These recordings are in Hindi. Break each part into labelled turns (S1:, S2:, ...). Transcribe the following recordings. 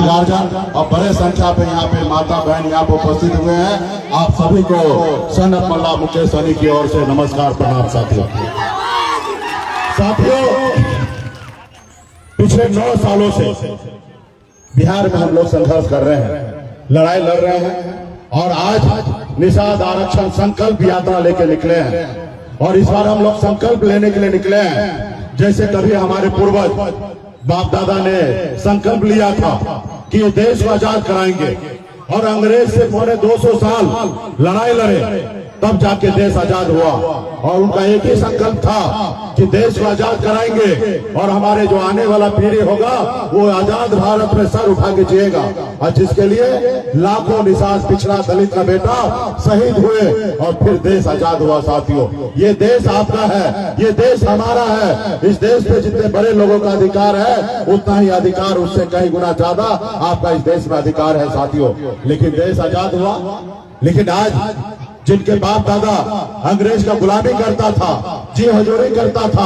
S1: गार्जियन और बड़े संख्या पे यहाँ पे माता बहन यहाँ पे उपस्थित हुए हैं। आप सभी को सनत मल्ला मुकेश सहनी की ओर से नमस्कार प्रणाम। साथियों पिछले 9 सालों से बिहार में हम लोग संघर्ष कर रहे हैं, लड़ाई लड़ रहे हैं और आज निषाद आरक्षण संकल्प यात्रा लेके निकले हैं। और इस बार हम लोग संकल्प लेने के लिए निकले हैं जैसे कभी हमारे पूर्वज बाप दादा ने संकल्प लिया था कि ये देश को आजाद कराएंगे और अंग्रेज से पौने 200 साल लड़ाई लड़े तब जाके देश आजाद हुआ। और उनका एक ही संकल्प था कि देश को आजाद कराएंगे और हमारे जो आने वाला पीढ़ी होगा वो आजाद भारत में सर उठा के जिएगा। और जिसके लिए लाखों निषाद पिछड़ा दलित का बेटा शहीद हुए और फिर देश आजाद हुआ। साथियों ये देश आपका है, ये देश हमारा है। इस देश पे जितने बड़े लोगों का अधिकार है उतना ही अधिकार उससे कई गुना ज्यादा आपका इस देश में अधिकार है। साथियों लेकिन देश आजाद हुआ, लेकिन आज जिनके बाप दादा अंग्रेज का गुलामी करता था, जी हजूरी करता था,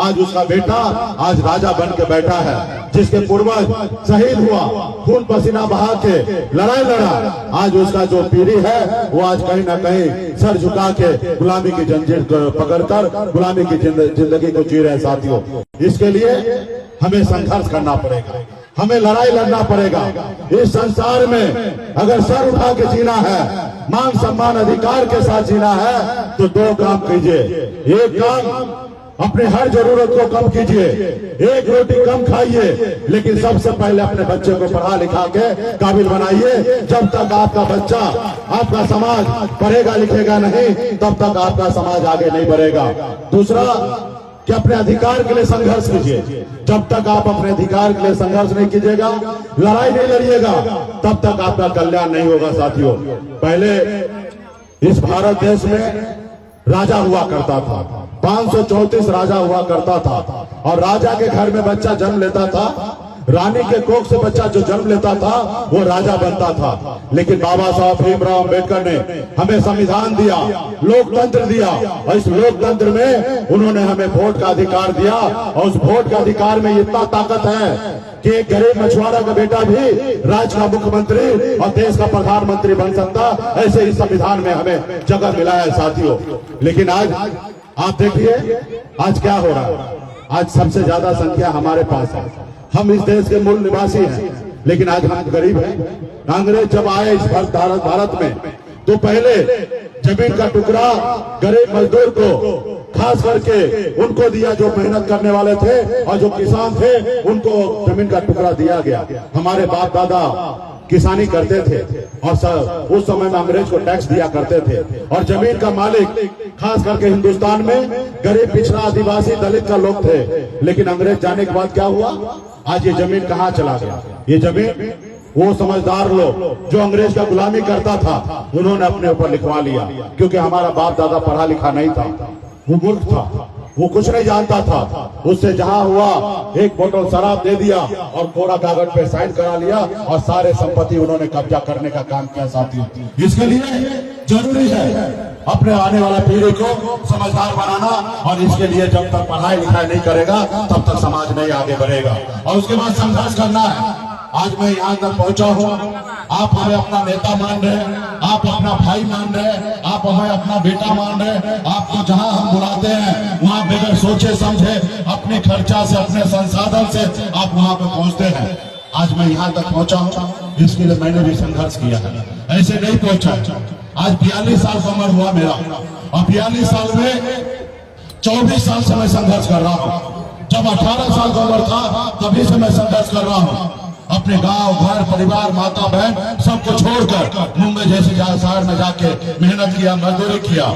S1: आज उसका बेटा आज राजा बन के बैठा है। जिसके पूर्वज शहीद हुआ, खून पसीना बहा के लड़ाई लड़ा, आज उसका जो पीढ़ी है वो आज कहीं ना कहीं सर झुका के गुलामी की जंजीर पकड़कर गुलामी की जिंदगी को जी रहे हैं। साथियों इसके लिए हमें संघर्ष करना पड़ेगा, हमें लड़ाई लड़ना पड़ेगा। इस संसार में अगर सर उठा के जीना है, मान सम्मान अधिकार के साथ जीना है तो 2 काम कीजिए। एक काम अपने हर जरूरत को कम कीजिए, एक रोटी कम खाइए, लेकिन सबसे पहले अपने बच्चे को पढ़ा लिखा के काबिल बनाइए। जब तक आपका बच्चा, आपका समाज पढ़ेगा लिखेगा नहीं तब तक आपका समाज आगे नहीं बढ़ेगा। दूसरा कि अपने अधिकार के लिए संघर्ष कीजिए। जब तक आप अपने अधिकार के लिए संघर्ष नहीं कीजिएगा, लड़ाई नहीं लड़िएगा, तब तक आपका कल्याण नहीं होगा। साथियों पहले इस भारत देश में राजा हुआ करता था, 534 राजा हुआ करता था और राजा के घर में बच्चा जन्म लेता था, रानी के कोख से बच्चा जो जन्म लेता था वो राजा बनता था। लेकिन बाबा साहब भीमराव अम्बेडकर ने हमें संविधान दिया, लोकतंत्र दिया और इस लोकतंत्र में उन्होंने हमें वोट का अधिकार दिया। और उस वोट का अधिकार में इतना ताकत है कि एक गरीब मछुआरा का बेटा भी राज्य का मुख्यमंत्री और देश का प्रधानमंत्री बन सकता। ऐसे इस संविधान में हमें जगह मिला है। साथियों लेकिन आज आप देखिए आज क्या हो रहा है। आज सबसे ज्यादा संख्या हमारे पास है, हम इस देश के मूल निवासी हैं, लेकिन आज हम गरीब हैं। अंग्रेज जब आए इस भारत में तो पहले जमीन का टुकड़ा गरीब मजदूर को खास करके उनको दिया, जो मेहनत करने वाले थे और जो किसान थे उनको जमीन का टुकड़ा दिया गया। हमारे बाप दादा किसानी करते थे और उस समय में अंग्रेज को टैक्स दिया करते थे और जमीन का मालिक खास करके हिंदुस्तान में गरीब पिछड़ा आदिवासी दलित का लोग थे। लेकिन अंग्रेज जाने के बाद क्या हुआ, आज ये जमीन कहाँ चला गया। ये जमीन वो समझदार लोग जो अंग्रेज का गुलामी करता था उन्होंने अपने ऊपर लिखवा लिया, क्योंकि हमारा बाप दादा पढ़ा लिखा नहीं था, वो मूर्ख था, वो कुछ नहीं जानता था। उससे जहां हुआ एक बोतल शराब दे दिया और कोरा कागज पे साइन करा लिया और सारे संपत्ति उन्होंने कब्जा करने का काम किया। साथियों इसके लिए जरूरी है अपने आने वाला पीढ़ी को समझदार बनाना और इसके लिए जब तक पढ़ाई लिखाई नहीं करेगा तब तक समाज नहीं आगे बढ़ेगा और उसके बाद संघर्ष करना है। आज मैं यहाँ तक पहुंचा हूँ, आप हमें अपना नेता मान रहे हैं, आप अपना भाई मान रहे हैं, आप हमें अपना बेटा मान रहे हैं। आपको जहाँ हम बुलाते हैं वहाँ बगैर सोचे समझे अपने खर्चा से, अपने संसाधन से आप वहाँ पे पहुँचते हैं। आज मैं यहाँ तक पहुँचा हूँ, इसके लिए मैंने भी संघर्ष किया है, ऐसे नहीं पहुँचा। आज 42 साल का उम्र हुआ मेरा और 42 साल में 24 साल से मैं संघर्ष कर रहा हूँ। जब 18 साल का उम्र था तभी से मैं संघर्ष कर रहा हूँ। अपने गांव घर परिवार माता बहन सबको छोड़कर मुंबई जैसे शहर में जाके मेहनत किया, मजदूरी किया,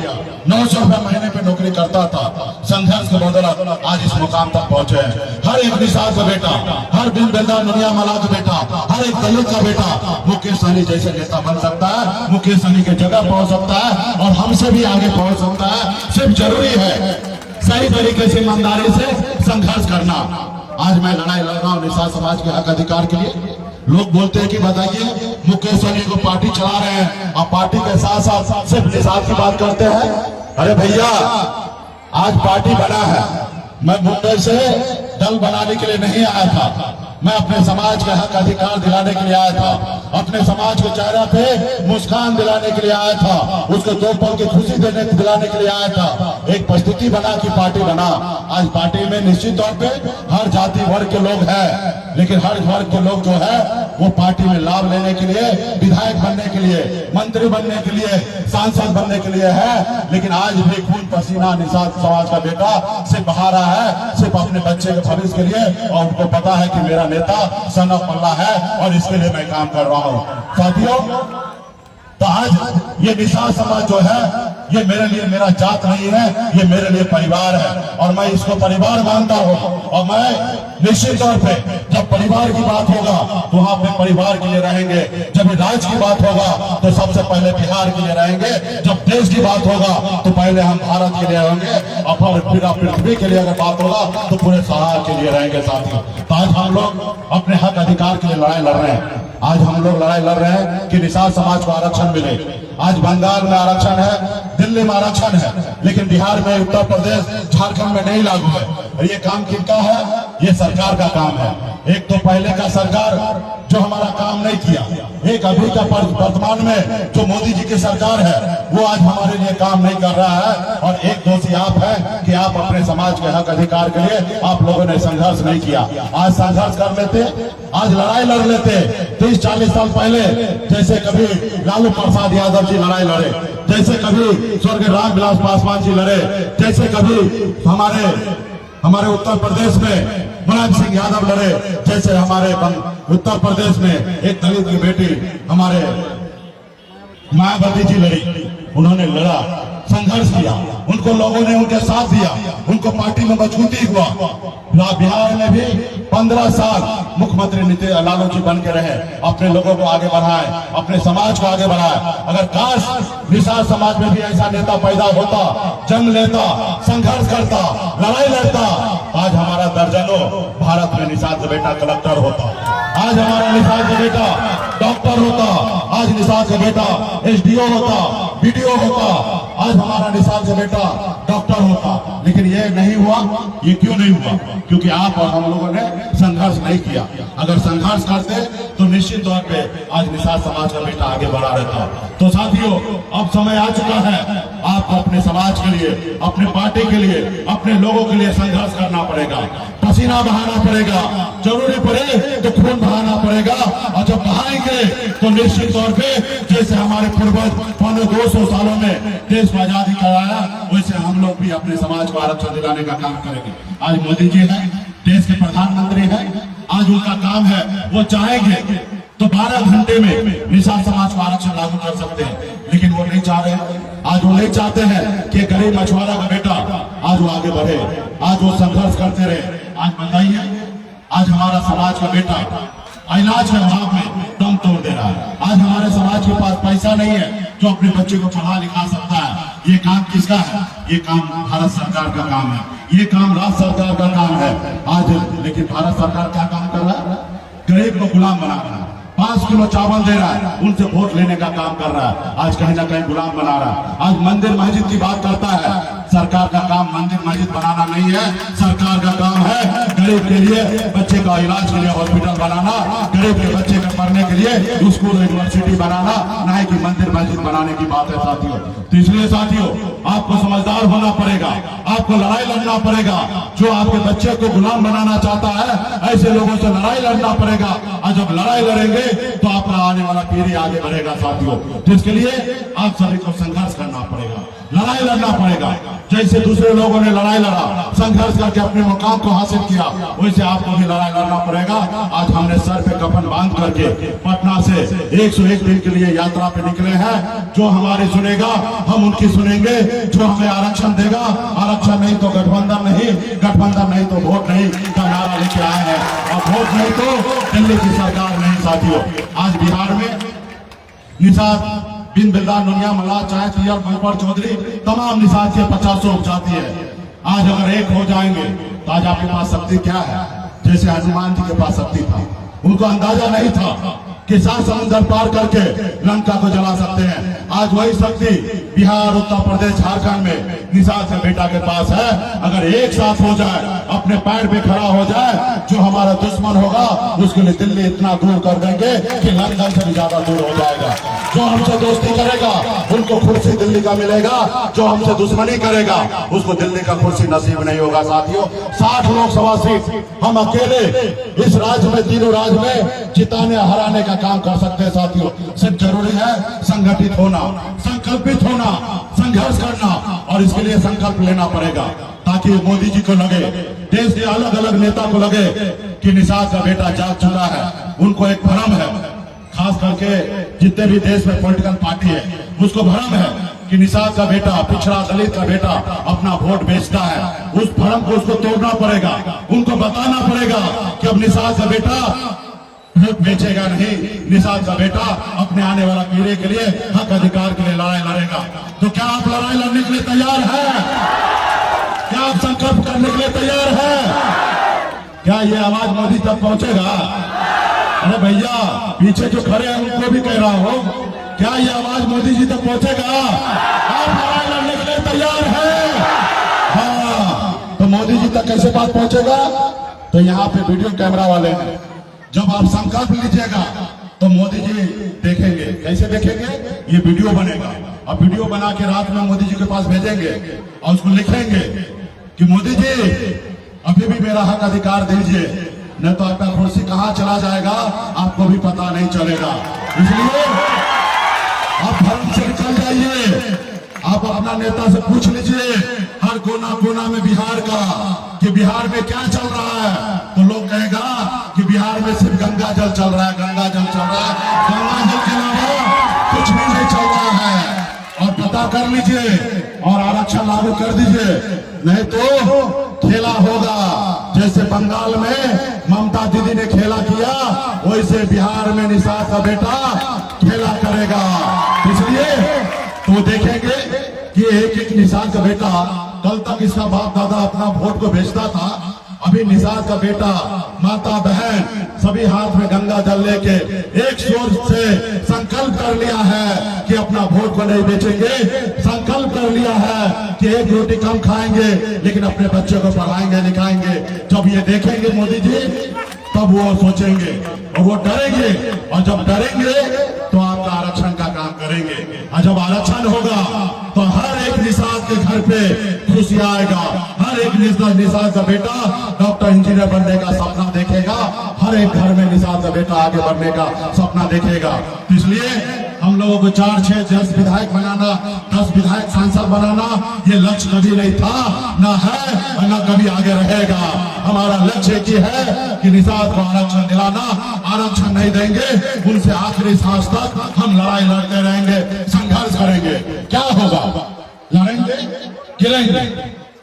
S1: 900 रुपए महीने पे नौकरी करता था। संघर्ष के बदौलत आज इस मुकाम तक पहुंचे हैं। हर एक निषाद का बेटा, हर दिन बेदा दुनिया मला का बेटा, हर एक दलित का बेटा मुकेश सहनी जैसे नेता बन सकता है, मुकेश सहनी की जगह पहुंच सकता है और हमसे भी आगे पहुंच सकता है। सिर्फ जरूरी है सही तरीके से ईमानदारी से संघर्ष करना। आज मैं लड़ाई लड़ रहा हूँ निषाद समाज के हक अधिकार के लिए। लोग बोलते हैं कि बताइए मुकेश सहनी को पार्टी चला रहे हैं और पार्टी के साथ साथ सिर्फ निषाद की बात करते हैं। अरे भैया आज पार्टी बना है, मैं मुंबई से दल बनाने के लिए नहीं आया था। मैं अपने समाज के हक अधिकार दिलाने के लिए आया था, अपने समाज के चेहरे पे मुस्कान दिलाने के लिए आया था, उसको दो पल की खुशी दिलाने के लिए आया था। एक परिस्थिति बना कि पार्टी बना। आज पार्टी में निश्चित तौर पे हर जाति वर्ग के लोग हैं, लेकिन हर वर्ग के लोग जो है वो पार्टी में लाभ लेने के लिए, विधायक बनने के लिए, मंत्री बनने के लिए, सांसद बनने के लिए है। लेकिन आज भी खून पसीना निषाद समाज का बेटा सिर्फ बहा रहा है, सिर्फ अपने बच्चे के भविष्य के लिए, और उनको पता है कि मेरा नेता सन ऑफ अल्लाह है और इसके लिए मैं काम कर रहा हूं। साथियों, तो आज ये निषाद समाज जो है ये मेरे लिए मेरा जात नहीं है, ये मेरे लिए परिवार है और मैं इसको परिवार मानता हूँ। और मैं निश्चित तौर पे जब परिवार की बात होगा तो वहाँ पे परिवार के लिए रहेंगे, जब राज्य की बात होगा तो सबसे पहले बिहार के लिए रहेंगे, जब देश की बात होगा तो पहले हम भारत के लिए रहेंगे और फिर पृथ्वी के लिए अगर बात होगा तो पूरे सहारा के लिए रहेंगे। साथियों, तो आज हम लोग अपने हक अधिकार के लिए लड़ाई लड़ रहे हैं। आज हम लोग लड़ाई लड़ रहे हैं कि निषाद समाज को आरक्षण मिले। आज बंगाल में आरक्षण है, दिल्ली में आरक्षण है, लेकिन बिहार में, उत्तर प्रदेश, झारखंड में नहीं लागू है। और ये काम किनका है? ये सरकार का काम है। एक तो पहले का सरकार जो हमारा काम नहीं किया, एक अभी का वर्तमान में जो मोदी जी की सरकार है वो आज हमारे लिए काम नहीं कर रहा है। और एक दोषी आप है कि आप अपने समाज के हक अधिकार के लिए आप लोगों ने संघर्ष नहीं किया। आज संघर्ष कर लेते, आज लड़ाई लड़ लेते। 30-40 साल पहले जैसे कभी लालू प्रसाद यादव जी लड़ाई लड़े, जैसे कभी स्वर्गीय रामविलास पासवान जी लड़े, जैसे कभी हमारे उत्तर प्रदेश में मुलायम सिंह यादव लड़े, जैसे हमारे उत्तर प्रदेश में एक दलित की बेटी हमारे मायावती जी लड़ी। उन्होंने लड़ा, संघर्ष किया, उनको लोगों ने उनके साथ दिया, उनको पार्टी में मजबूती हुआ। बिहार में भी 15 साल मुख्यमंत्री नीतीश लालू जी बन के रहे, अपने लोगों को आगे बढ़ाए, अपने समाज को आगे बढ़ाए। अगर काश निषाद समाज में भी ऐसा नेता पैदा होता, जन्म लेता, संघर्ष करता, लड़ाई लड़ता, आज हमारा दर्जनों भारत में निषाद का बेटा कलेक्टर होता, आज हमारा निषाद का बेटा डॉक्टर होता, आज निषाद का बेटा SDO होता, BDO होता, आज हमारा निषाद का बेटा डॉक्टर होता। लेकिन ये नहीं हुआ। ये क्यों नहीं हुआ? क्योंकि आप और हम लोगों ने संघर्ष नहीं किया। अगर संघर्ष करते तो निश्चित तौर पे आज निषाद समाज का बेटा आगे बढ़ा रहता। तो साथियों, अब समय आ चुका है, आपको अपने समाज के लिए, अपने पार्टी के लिए, अपने लोगों के लिए संघर्ष करना पड़ेगा, पसीना बहाना पड़ेगा, जरूरी पड़े तो खून बहाना पड़ेगा। और जब बहाएंगे तो निश्चित तौर पे जैसे हमारे पूर्वज 200 सालों में देश को आजादी कराया, वैसे हम लोग भी अपने समाज को आरक्षण दिलाने का काम करेंगे। आज मोदी जी है, देश के प्रधानमंत्री हैं, आज उनका काम है, वो चाहेंगे तो 12 घंटे में निषाद समाज को आरक्षण लागू कर सकते हैं, लेकिन वो नहीं चाह रहे हैं। आज वो नहीं चाहते हैं कि गरीब मछुआरा का बेटा आज वो आगे बढ़े, आज वो संघर्ष करते रहे। आज बताइए, आज हमारा समाज का बेटा इलाज के अभाव में दम तोड़ दे रहा है। आज हमारे समाज के पास पैसा नहीं है जो अपने बच्चे को पढ़ा लिखा सकता है। ये काम किसका है? ये काम भारत सरकार का काम है, ये काम राज्य सरकार का काम है। आज लेकिन भारत सरकार क्या काम कर रहा है? गरीब को गुलाम बना रहा है, 5 किलो चावल दे रहा है, उनसे वोट लेने का काम कर रहा है। आज कहीं ना कहीं गुलाम बना रहा है। आज मंदिर मस्जिद की बात करता है, सरकार का काम मंदिर मस्जिद बनाना नहीं है। सरकार का काम है गरीब के लिए, बच्चे का इलाज के लिए हॉस्पिटल बनाना, गरीब के बच्चे का पढ़ने के लिए स्कूल यूनिवर्सिटी बनाना, ना कि मंदिर मस्जिद बनाने की बात है साथियों। तो इसलिए साथियों, आपको समझदार होना पड़ेगा, आपको लड़ाई लड़ना पड़ेगा। जो आपके बच्चे को गुलाम बनाना चाहता है, ऐसे लोगों से लड़ाई लड़ना पड़ेगा। और जब लड़ाई लड़ेंगे तो आपका आने वाला पीढ़ी आगे बढ़ेगा साथियों। तो इसके लिए आप सभी को संघर्ष करना पड़ेगा, लड़ाई लड़ना पड़ेगा। जैसे दूसरे लोगों ने लड़ाई लड़ा, संघर्ष करके अपने मुकाम को हासिल किया, वैसे आपको भी लड़ाई लड़ना पड़ेगा। आज हमने सर पे कफन बांध करके पटना से 101 दिन के लिए यात्रा पे निकले हैं। जो हमारी सुनेगा हम उनकी सुनेंगे, जो हमें आरक्षण देगा, आरक्षण नहीं तो गठबंधन नहीं, गठबंधन नहीं तो वोट नहीं का नारा लेके आए हैं। और वोट नहीं तो दिल्ली की सरकार नहीं साथियों। आज बिहार में निषाद बिन बिल्दार नुनिया मल्लाह चाहे तियर महपर चौधरी तमाम निषाद के 50 उपजाति है। आज अगर एक हो जाएंगे तो आज आपके पास शक्ति क्या है? जैसे हनुमान जी के पास शक्ति था, उनको अंदाजा नहीं था कि 7 समुद्र पार करके लंका को जला सकते हैं। आज वही शक्ति बिहार, उत्तर प्रदेश, झारखंड में निषाद का बेटा के पास है। अगर एक साथ हो जाए, अपने पैर पे खड़ा हो जाए, जो हमारा दुश्मन होगा उसके लिए दिल्ली इतना दूर कर देंगे कि लंदन से भी ज्यादा दूर हो जाएगा। जो हमसे दोस्ती करेगा उनको कुर्सी दिल्ली का मिलेगा, जो हमसे दुश्मनी करेगा उसको दिल्ली का कुर्सी नसीब नहीं होगा। साथियों, 60 लोकसभा सीट हम अकेले इस राज्य में, तीनों राज्य में जिताने हराने का काम कर सकते हैं। साथियों, सिर्फ जरूरी है संगठित होना, संकल्पित होना, संघर्ष करना, और इसके लिए संकल्प लेना पड़ेगा ताकि मोदी जी को लगे, देश के अलग अलग नेता को लगे कि निषाद का बेटा जाग चुका है। उनको एक भ्रम है, खास करके जितने भी देश में पॉलिटिकल पार्टी है उसको भ्रम है कि निषाद का बेटा, पिछड़ा दलित का बेटा अपना वोट बेचता है। उस भ्रम को उसको तोड़ना पड़ेगा, उनको बताना पड़ेगा कि अब निषाद का बेटा वोट बेचेगा नहीं, निषाद का बेटा अपने आने वाला पीढ़ी के लिए, हक अधिकार के लिए लड़ाई लड़ेगा। तो क्या आप लड़ाई लड़ने के लिए तैयार हैं? क्या आप संकल्प करने के लिए तैयार हैं? क्या ये आवाज मोदी तक पहुंचेगा? अरे भैया, पीछे जो खड़े हैं उनको भी कह रहा हूँ, क्या ये आवाज मोदी जी तक पहुंचेगा? आप लड़ाई लड़ने के लिए तैयार हैं? हाँ, तो मोदी जी तक कैसे बात पहुंचेगा? तो यहाँ पे वीडियो कैमरा वाले हैं, जब आप संकल्प लीजिएगा तो मोदी जी देखेंगे। कैसे देखेंगे? ये वीडियो बनेगा, और वीडियो बना के रात में मोदी जी के पास भेजेंगे और उसको लिखेंगे कि मोदी जी अभी भी मेरा हक अधिकार दीजिए, नहीं तो आपका कुर्सी कहाँ चला जाएगा आपको भी पता नहीं चलेगा। इसलिए आप भ्रम से निकल जाइए, आप अपना नेता से पूछ लीजिए हर कोना कोना में बिहार का कि बिहार में क्या चल रहा है, तो लोग कहेगा कि बिहार में सिर्फ गंगा जल चल रहा है, गंगा जल चल रहा है, गंगा जल के अलावा कुछ भी नहीं चल रहा है। और पता कर लीजिए और आरक्षण लागू कर दीजिए, नहीं तो खेला होगा। जैसे बंगाल में ममता दीदी ने खेला किया, वैसे बिहार में निषाद का बेटा खेला करेगा। इसलिए तो देखेंगे कि एक एक निषाद का बेटा, कल तक इसका बाप दादा अपना वोट को बेचता था, अभी निषाद का बेटा, माता बहन सभी हाथ में गंगा जल लेके एक स्वर से संकल्प कर लिया है कि अपना वोट को नहीं बेचेंगे। संकल्प कर लिया है कि एक रोटी कम खाएंगे लेकिन अपने बच्चों को पढ़ाएंगे लिखाएंगे। जब ये देखेंगे मोदी जी तब वो सोचेंगे और वो डरेंगे, और जब डरेंगे तो आपका आरक्षण का काम करेंगे। और जब आरक्षण होगा तो हर एक निषाद के घर पे खुशी आएगा, हर एक निषाद का बेटा डॉक्टर इंजीनियर बनने का सपना देखेगा, हर एक घर में निषाद का बेटा आगे बढ़ने का सपना देखेगा। इसलिए हम लोगों को 4, 6, 10 विधायक बनाना, 10 विधायक सांसद बनाना, ये लक्ष्य कभी नहीं था, ना है और ना कभी आगे रहेगा। हमारा लक्ष्य एक ही है कि निषाद को आरक्षण दिलाना। आरक्षण नहीं देंगे, उनसे आखिरी सांस तक हम लड़ाई लड़ते रहेंगे, संघर्ष करेंगे। क्या होगा? लड़ेंगे, गिरेंगे,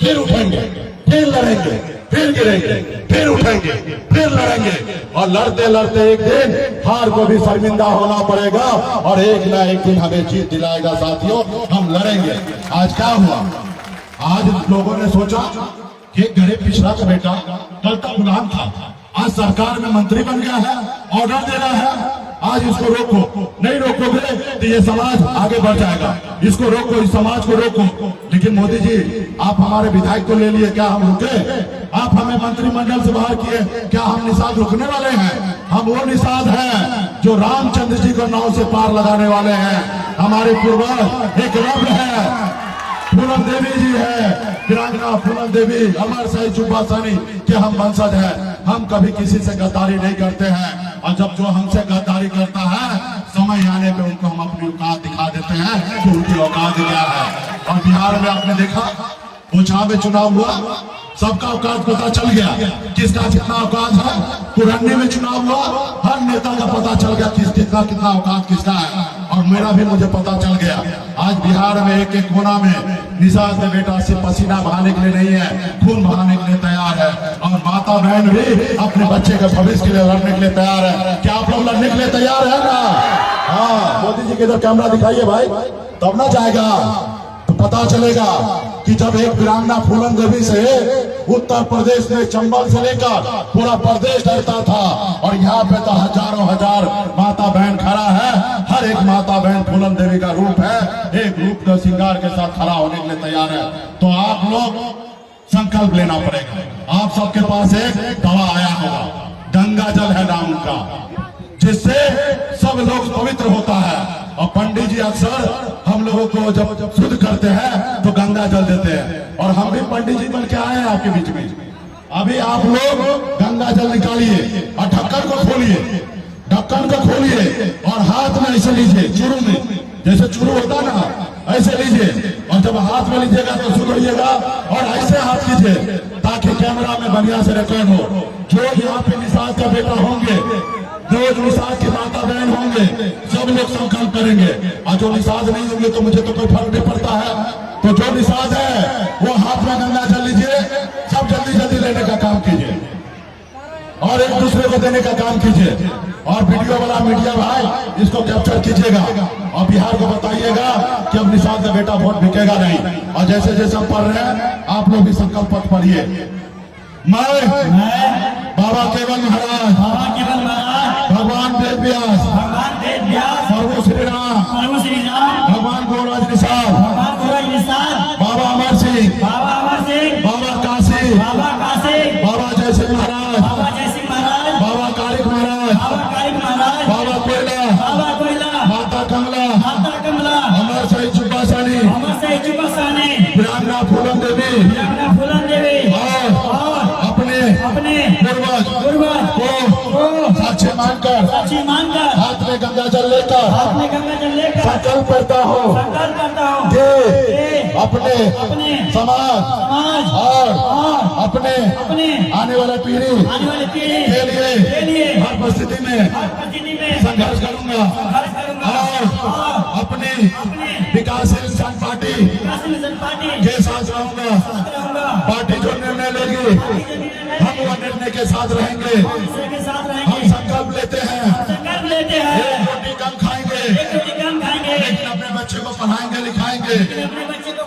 S1: फिर उठेंगे, फिर लड़ेंगे, फिर गिरेंगे, फिर उठेंगे, फिर लड़ेंगे, और लड़ते लड़ते एक दिन हार को भी शर्मिंदा होना पड़ेगा, और एक ना एक दिन हमें जीत दिलाएगा। साथियों, हम लड़ेंगे। आज क्या हुआ? आज लोगों ने सोचा कि गरीब पिछड़ा का बेटा कल तक गुलाम था, आज सरकार में मंत्री बन गया है, ऑर्डर दे रहा है, आज इसको रोको। नहीं रोकोगे तो ये समाज आगे बढ़ जाएगा। इसको रोको, इस समाज को रोको। लेकिन मोदी जी, आप हमारे विधायक को ले लिए, क्या हम रुके? आप हमें मंत्रिमंडल से बाहर किए, क्या हम निषाद रुकने वाले हैं? हम वो निषाद हैं जो रामचंद्र जी को नाव से पार लगाने वाले हैं। हमारे पूर्वज एक रब है, पूनम देवी जी है, वीरांगना पूनम देवी, अमर साई चुब्बासानी के हम वंशज हैं। हम कभी किसी से गद्दारी नहीं करते हैं, और जब जो हमसे गद्दारी करता है, समय आने पे उनको हम अपनी औकात दिखा देते हैं कि उनकी औकात क्या है। और बिहार में आपने देखा, जहाँ में चुनाव हुआ, सबका औकात पता चल गया, किसका कितना औकात है। पुराने में चुनाव हुआ, हर नेता का पता चल गया किसका कितना औकात किसका है, और मेरा भी मुझे पता चल गया। आज बिहार में एक एक कोना में निषाद का बेटा सिर्फ पसीना बहाने के लिए नहीं है, खून बहाने के लिए तैयार है, और माता बहन भी अपने बच्चे के भविष्य के लिए लड़ने के लिए तैयार है। क्या आप लोग लड़ने के लिए तैयार है ना? हाँ, मोदी जी के इधर कैमरा दिखाइए भाई, तब ना जाएगा, तो पता चलेगा कि जब एक वीरांगना फूलन देवी से उत्तर प्रदेश में चंबल से लेकर पूरा प्रदेश डरता था, और यहाँ पे तो हजारों हजार माता बहन खड़ा है, हर एक माता बहन फूलन देवी कोई का रूप है, एक रूप का श्रृंगार के साथ खड़ा होने के लिए तैयार है, तो आप लोग संकल्प लेना पड़ेगा। आप सबके पास एक दवा आया होगा, गंगा जल है नाम का, जिससे सब लोग पवित्र होता है। और पंडित जी अक्सर हम लोगों को जब शुद्ध करते हैं तो गंगा जल देते हैं, और हम भी पंडित जी बन के आए हैं आपके बीच में। अभी आप लोग गंगा जल निकालिए और ढक्कन को खोलिए, ढक्कन को खोलिए और हाथ में ऐसे लीजिए, चुरू में जैसे चुरू होता ना ऐसे लीजिए, और जब हाथ में लीजिएगा तो शुद्ध होइएगा, और ऐसे हाथ कीजिए ताकि कैमरा में बढ़िया से रिकॉर्ड हो। जो यहाँ पे निषाद का बेटा होंगे, जो निषाद की माता बहन होंगे, सब लोग संकल्प करेंगे, और जो निषाद नहीं होंगे तो मुझे तो कोई फर्क नहीं पड़ता है। तो जो निषाद है वो हाथ में गंगा जल लीजिए, सब जल्दी जल्दी लेने का काम कीजिए और एक दूसरे को देने का काम कीजिए। और वीडियो वाला मीडिया भाई इसको कैप्चर कीजिएगा और बिहार को बताइएगा कि अब निषाद का बेटा वोट बिकेगा नहीं। और जैसे जैसे हम पढ़ रहे हैं आप लोग भी संकल्प पत्र पढ़िए। मैं बाबा केवल महाराज, भगवान वेद व्यास, प्रभु श्री राम, भगवान गोराज निषाद, बाबा अमर सिंह, बाबा काशी, बाबा जय सिंह महाराज, बाबा कारिक महाराज, बाबा कोयला, माता कमला, अमर सही चुपासानी, फूलन देवी, और अपने पूर्वज को साक्षी मानकर हाथ में गंगा जल लेकर संकल्प करता हूँ कि अपने समाज और अपने आने वाले पीढ़ी के लिए हर परिस्थिति में संघर्ष करूंगा और अपनी विकासशील इंसान पार्टी के साथ रहूंगा। पार्टी जो निर्णय लेगी हम वो निर्णय के साथ रहेंगे। हम संकल्प लेते हैं एक रोटी कम खाएंगे, लेकिन अपने बच्चे को पढ़ाएंगे लिखाएंगे।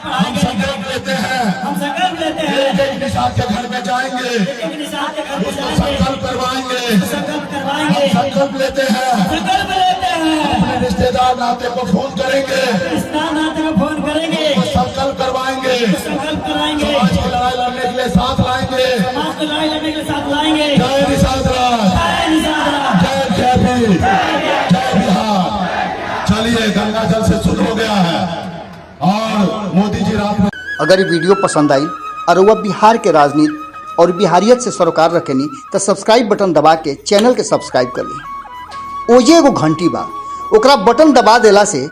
S1: हम संकल्प लेते हैं एक एक निषाद के घर में जाएंगे, उसको संकल्प करवाएंगे। हम संकल्प लेते हैं अपने रिश्तेदार नाते को फोन करेंगे, उसको संकल्प करवाएंगे, समाज की लड़ाई लड़ने के लिए साथ लाएंगे। जय निषाद राज, जय भीम, जय बिहार। चलिए गंगा जल से शुद्ध हो गया है। और मोदी जी रात में
S2: अगर ये वीडियो पसंद आई और वह बिहार के राजनीति और बिहारियत से सरोकार रखेनी तो सब्सक्राइब बटन दबा के चैनल के सब्सक्राइब कर ली। ओजे एगो घंटी बा, ओकरा बटन दबा देला से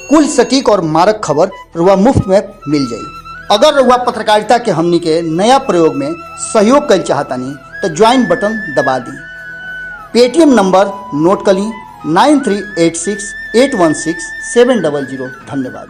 S2: कुल सटीक और मारक खबर रुआ मुफ्त में मिल जाई। अगर रुआ पत्रकारिता के हमनी के नया प्रयोग में सहयोग कर चाहतानी तो ज्वाइन बटन दबा दी। पेटीएम नंबर नोट कर ली 9386816700। धन्यवाद।